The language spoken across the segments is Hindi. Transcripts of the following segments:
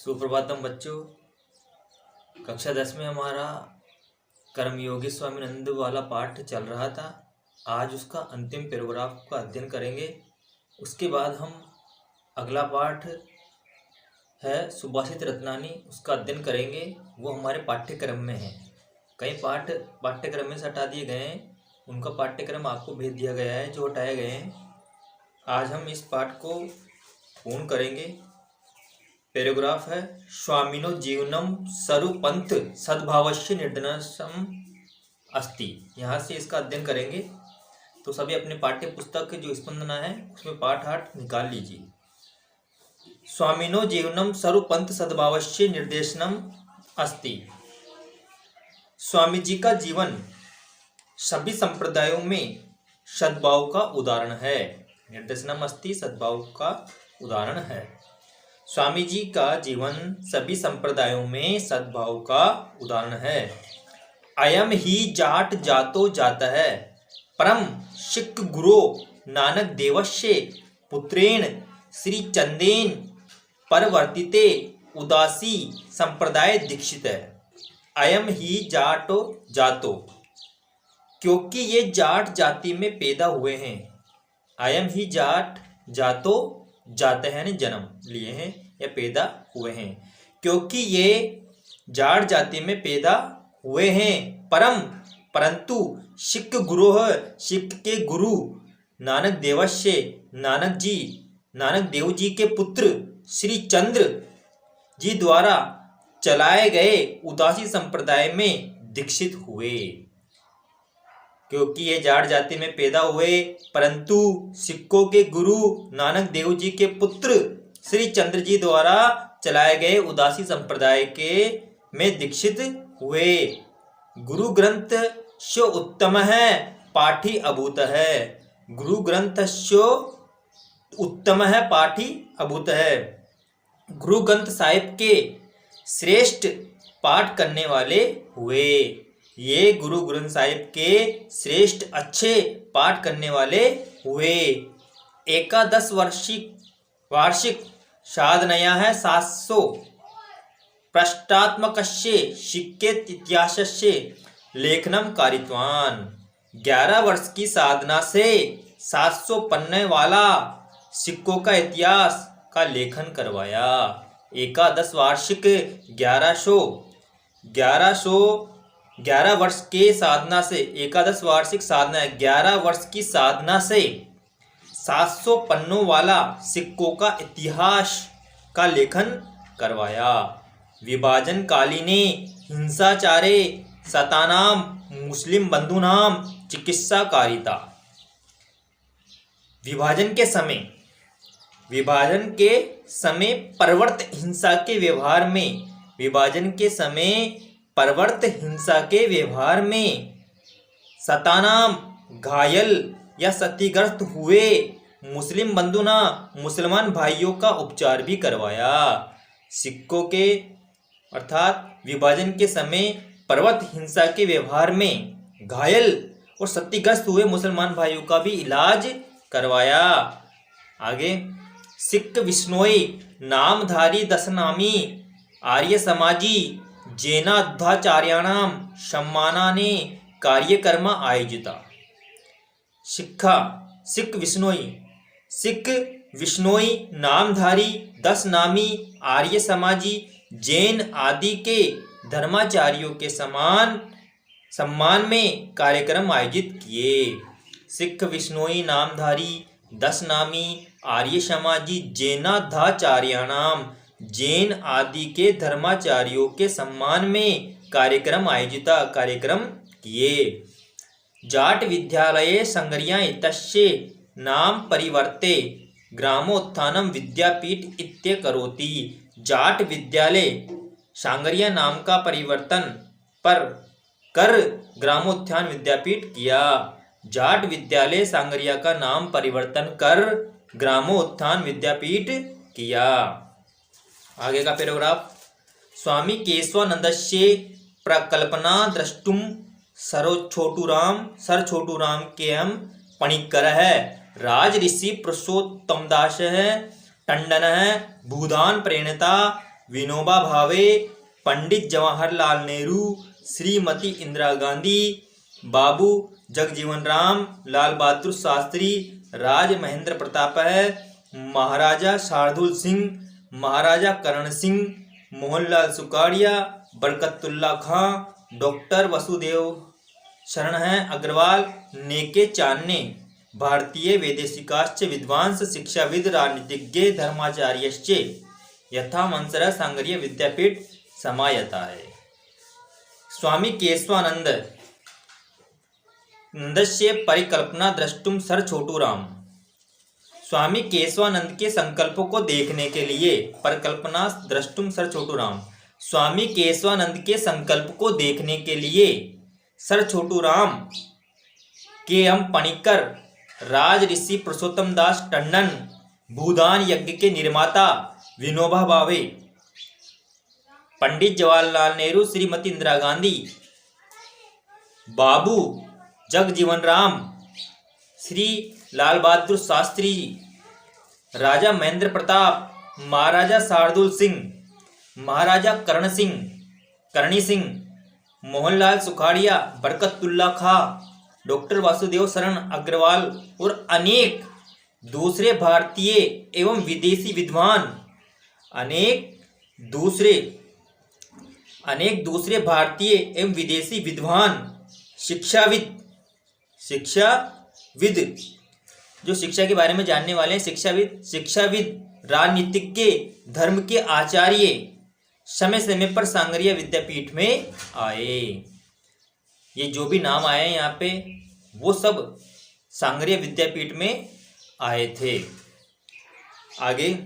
सुप्रभातम बच्चों। कक्षा 10 में हमारा कर्मयोगी स्वामीनंद वाला पाठ चल रहा था। आज उसका अंतिम पैराग्राफ का अध्ययन करेंगे। उसके बाद हम अगला पाठ है सुभाषित रत्नानी, उसका अध्ययन करेंगे। वो हमारे पाठ्यक्रम में है। कई पाठ पाठ्यक्रम में से हटा दिए गए हैं, उनका पाठ्यक्रम आपको भेज दिया गया है जो हटाए गए हैं। आज हम इस पाठ को पूर्ण करेंगे। पैराग्राफ है स्वामिनो जीवनम सरुपंथ सद्भावस्य निर्दनसम अस्ति। यहाँ से इसका अध्ययन करेंगे। तो सभी अपने पाठ्य पुस्तक जो स्पंदना है उसमें पाठ 8 निकाल लीजिए। स्वामिनो जीवनम सरुपंथ सद्भावस्य निर्देशनम अस्ति। स्वामी जी का जीवन सभी संप्रदायों में सद्भाव का उदाहरण है। निर्देशनम अस्ति सद्भाव का उदाहरण है। स्वामी जी का जीवन सभी संप्रदायों में सद्भाव का उदाहरण है। अयम ही जाट जातो जाता है परम सिख गुरो नानक देवस्य पुत्रेण श्री चंदेन परवर्तिते उदासी संप्रदाय दीक्षित है। अयम ही जाटो जातो, क्योंकि ये जाट जाति में पैदा हुए हैं। अयम ही जाट जातो जाते हैं, जन्म लिए हैं या पैदा हुए हैं, क्योंकि ये जाट जाति में पैदा हुए हैं। परंतु सिख गुरु, सिख के गुरु नानक देवस्य, नानक देव जी के पुत्र श्री चंद्र जी द्वारा चलाए गए उदासी संप्रदाय में दीक्षित हुए। क्योंकि ये जाट जाति में पैदा हुए, परंतु सिखों के गुरु नानक देव जी के पुत्र श्री चंद्र जी द्वारा चलाए गए उदासी संप्रदाय के में दीक्षित हुए। गुरु ग्रंथ शो उत्तम है पाठी अभूत है। गुरु ग्रंथ शो उत्तम है पाठी अभूत है। गुरु ग्रंथ साहिब के श्रेष्ठ पाठ करने वाले हुए। ये गुरु ग्रंथ साहिब के श्रेष्ठ अच्छे पाठ करने वाले हुए। एकादश वार्षिक साधनया है 700 पृष्ठात्मकस्य सिक्केत इतिहासस्य लेखनम कारितवान। 11 वर्ष की साधना से 700 पन्ने वाला सिक्कों का इतिहास का लेखन करवाया। एकादश वार्षिक 11 वर्ष के साधना से, एकादश वार्षिक साधना 11 वर्ष की साधना से 700 पन्नों वाला सिक्कों का इतिहास का लेखन करवाया। विभाजन कालीने हिंसाचारे सतानाम मुस्लिम बंधुनाम चिकित्सा कारिता। विभाजन के समय प्रवृत्त हिंसा के व्यवहार में, विभाजन के समय प्रवृत्त हिंसा के व्यवहार में सतानाम घायल या क्षतिग्रस्त हुए मुस्लिम बंधुना मुसलमान भाइयों का उपचार भी करवाया। सिक्कों के अर्थात विभाजन के समय प्रवृत्त हिंसा के व्यवहार में घायल और क्षतिग्रस्त हुए मुसलमान भाइयों का भी इलाज करवाया। आगे सिख विष्णोई नामधारी दशनामी आर्य समाजी जैनाध्याचार्याणाम सम्मानाने कार्यक्रम आयोजिता। सिख विष्णोई नामधारी 10 नामी आर्य समाजी जैन आदि के धर्माचार्यों के सम्मान में कार्यक्रम आयोजित किए। सिख विष्णोई नामधारी 10 नामी आर्य समाजी जैनाध्याचार्याणाम जैन आदि के धर्माचार्यों के सम्मान में कार्यक्रम किए। जाट विद्यालये संगरिया इत्यस्य नाम परिवर्ते ग्रामोत्थानम विद्यापीठ इत्यकरोति। जाट विद्यालय सांगरिया नाम का परिवर्तन कर ग्रामोत्थान विद्यापीठ किया। जाट विद्यालय सांगरिया का नाम परिवर्तन कर ग्रामोत्थान विद्यापीठ किया। आगे का पैराग्राफ स्वामी केशवानंदस्य प्रकल्पना द्रष्टुम सर छोटूराम के हम पणिकर है। राज ऋषि पुरुषोत्तमदास है टंडन है भूदान प्रेरणता विनोबा भावे, पंडित जवाहरलाल नेहरू, श्रीमती इंदिरा गांधी, बाबू जगजीवन राम, लाल बहादुर शास्त्री, राज महेंद्र प्रताप है, महाराजा शार्दुल सिंह, महाराजा करण सिंह, मोहनलाल सुखाड़िया, बरकतुल्ला खां, डॉक्टर वसुदेव शरण है अग्रवाल, नेके चानने, भारतीय वैदेशिकाश्च विद्वांस, शिक्षाविद, राजनीतिज्ञ, धर्माचार्यश्च यथा मंसर सांगरीय विद्यापीठ समायता है। स्वामी केशवानंद नंदस्य परिकल्पना द्रष्टुम सर छोटू राम। स्वामी केशवानंद के संकल्पों को देखने के लिए परिकल्पना द्रष्टुम सर छोटू राम। स्वामी केशवानंद के संकल्प को देखने के लिए सर छोटू राम, के.एम. पणिक्कर, राज ऋषि पुरुषोत्तम दास टंडन, भूदान यज्ञ के निर्माता विनोबा भावे, पंडित जवाहरलाल नेहरू, श्रीमती इंदिरा गांधी, बाबू जगजीवन राम, श्री लाल बहादुर शास्त्री, राजा महेंद्र प्रताप, महाराजा शार्दुल सिंह, महाराजा करणी सिंह, मोहनलाल सुखाड़िया, बरकतुल्ला खां, डॉक्टर वासुदेव शरण अग्रवाल और अनेक दूसरे भारतीय एवं विदेशी विद्वान, अनेक दूसरे भारतीय एवं विदेशी विद्वान, शिक्षाविद जो शिक्षा के बारे में जानने वाले हैं, शिक्षाविद, राजनीतिज्ञ, धर्म के आचार्य समय समय पर सांगरिया विद्यापीठ में आए। ये जो भी नाम आए हैं यहाँ पे वो सब सांगरिया विद्यापीठ में आए थे। आगे,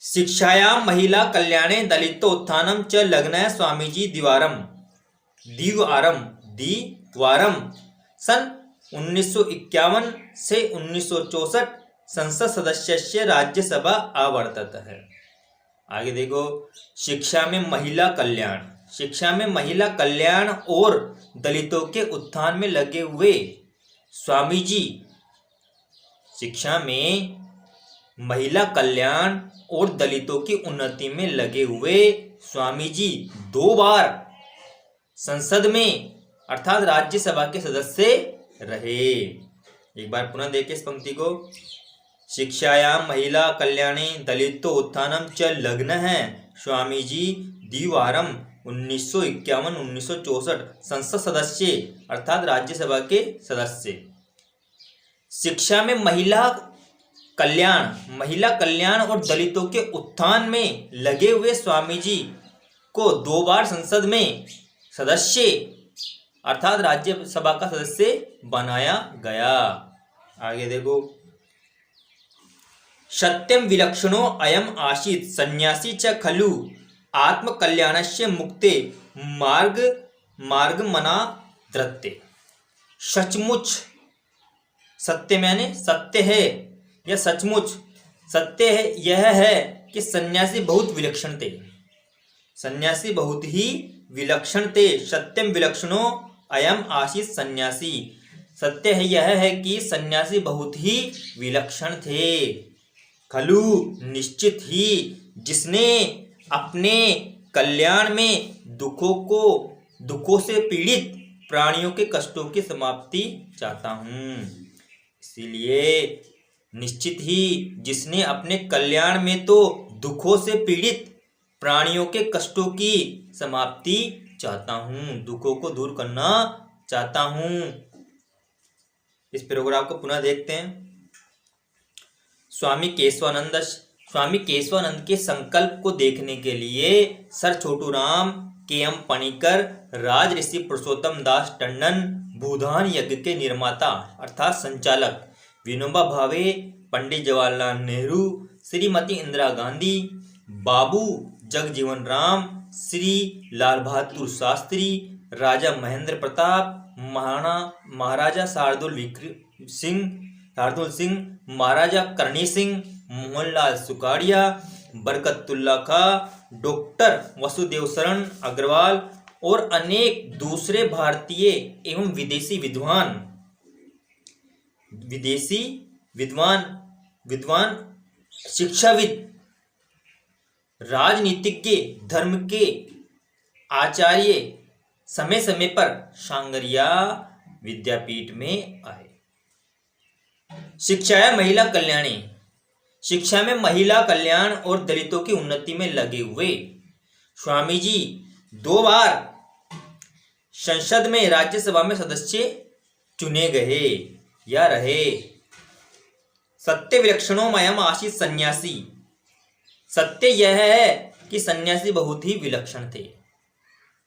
शिक्षायां महिला कल्याणे दलितोत्थानं च लग्नः स्वामीजी द्विवारं सन 1951 से 1964 संसद सदस्य राज्यसभा आवर्तत है। आगे देखो, शिक्षा में महिला कल्याण और दलितों के उत्थान में लगे हुए स्वामी जी, शिक्षा में महिला कल्याण और दलितों की उन्नति में लगे हुए स्वामी जी 2 बार संसद में अर्थात राज्यसभा के सदस्य रहे। एक बार पुनः देखिए इस पंक्ति को, शिक्षायां महिला कल्याणे दलितोत्थानं च लग्नः स्वामी जी द्विवारं 1951-1964 संसद सदस्य अर्थात राज्यसभा के सदस्य। शिक्षा में महिला कल्याण और दलितों के उत्थान में लगे हुए स्वामी जी को 2 बार संसद में सदस्य अर्थात राज्यसभा का सदस्य बनाया गया। आगे देखो, सत्यम विलक्षणो अयम आसीत् सन्यासी च खलु आत्मकल्याणस्य मुक्ते मार्गमना धत्ते। सचमुच, सत्य मैंने सत्य है या सचमुच सत्य है यह है कि सन्यासी बहुत विलक्षण थे। सन्यासी बहुत ही विलक्षण थे। सत्यम विलक्षणो अयम आसीत् सन्यासी, सत्य है यह है कि सन्यासी बहुत ही विलक्षण थे। खलु निश्चित ही, जिसने अपने कल्याण में दुखों से पीड़ित प्राणियों के कष्टों की समाप्ति चाहता हूँ। इसीलिए निश्चित ही, जिसने अपने कल्याण में तो दुखों से पीड़ित प्राणियों के कष्टों की समाप्ति चाहता हूँ, दुखों को दूर करना चाहता हूँ। इस पैराग्राफ को पुनः देखते हैं। स्वामी केशवानंद के संकल्प को देखने के लिए सर छोटू राम, के.एम. पणिक्कर, राज ऋषि पुरुषोत्तम दास टंडन, भूदान यज्ञ के निर्माता अर्थात संचालक विनोबा भावे, पंडित जवाहरलाल नेहरू, श्रीमती इंदिरा गांधी, बाबू जगजीवन राम, श्री लाल बहादुर शास्त्री, राजा महेंद्र प्रताप, महाराजा शार्दुल सिंह, महाराजा करणी सिंह, मोहनलाल सुखाड़िया, बरकतुल्ला खां, डॉक्टर वसुदेव शरण अग्रवाल और अनेक दूसरे भारतीय एवं विदेशी विद्वान शिक्षाविद राजनीतिज्ञ, धर्म के आचार्य समय समय पर सांगरिया विद्यापीठ में आए। शिक्षाया महिला कल्याणी, शिक्षा में महिला कल्याण और दलितों की उन्नति में लगे हुए स्वामी जी 2 बार संसद में, राज्यसभा में सदस्य चुने गए या रहे। सत्य विलक्षणोमयम आसीत सन्यासी, सत्य यह है कि सन्यासी बहुत ही विलक्षण थे,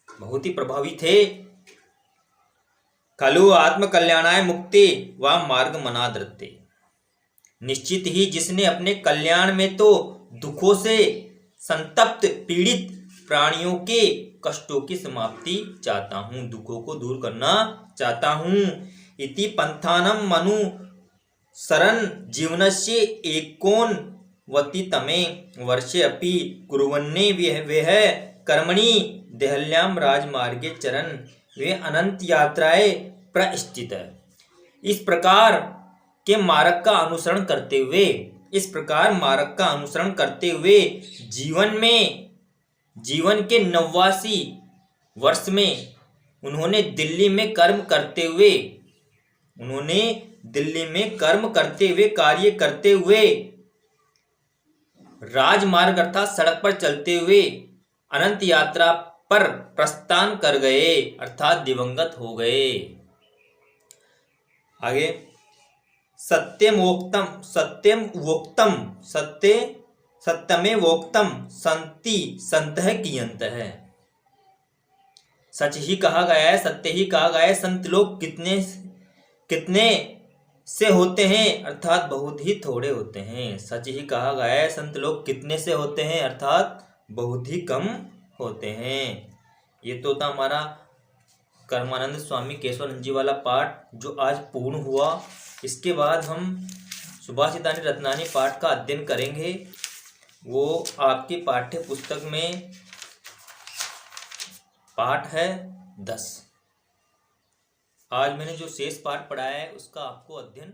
बहुत ही प्रभावी थे। खलु आत्म कल्याणाय मुक्ति व मार्ग मना धृते, निश्चित ही जिसने अपने कल्याण में तो दुखों से संतप्त पीड़ित प्राणियों के कष्टों की समाप्ति चाहता हूँ, दुखों को दूर करना चाहता हूँ। इति पंथानम मनु शरण जीवनस्य एकोनवति तमे वर्षे अपि कुर्वन्ने वह कर्मणि देहल्याम राजमार्गे चरण वे अनंत यात्राएं प्रस्थित। इस प्रकार के मार्ग का अनुसरण करते हुए, इस प्रकार मार्ग का अनुसरण करते हुए जीवन के 89 वर्ष में उन्होंने दिल्ली में कर्म करते हुए कार्य करते हुए राजमार्ग अर्थात सड़क पर चलते हुए अनंत यात्रा पर प्रस्थान कर गए अर्थात दिवंगत हो गए। आगे सत्यमे वोक्तम संति संतः कियंतः, सच ही कहा गया है, सत्य ही कहा गया है। संत लोग कितने से होते हैं अर्थात बहुत ही थोड़े होते हैं। सच ही कहा गया है, संत लोग कितने से होते हैं अर्थात बहुत ही कम होते हैं। ये तो था हमारा कर्मानंद स्वामी केशवानंद जी वाला पाठ जो आज पूर्ण हुआ। इसके बाद हम सुभाषितानि रत्नानि पाठ का अध्ययन करेंगे। वो आपकी पाठ्य पुस्तक में पाठ है 10। आज मैंने जो शेष पाठ पढ़ाया है उसका आपको अध्ययन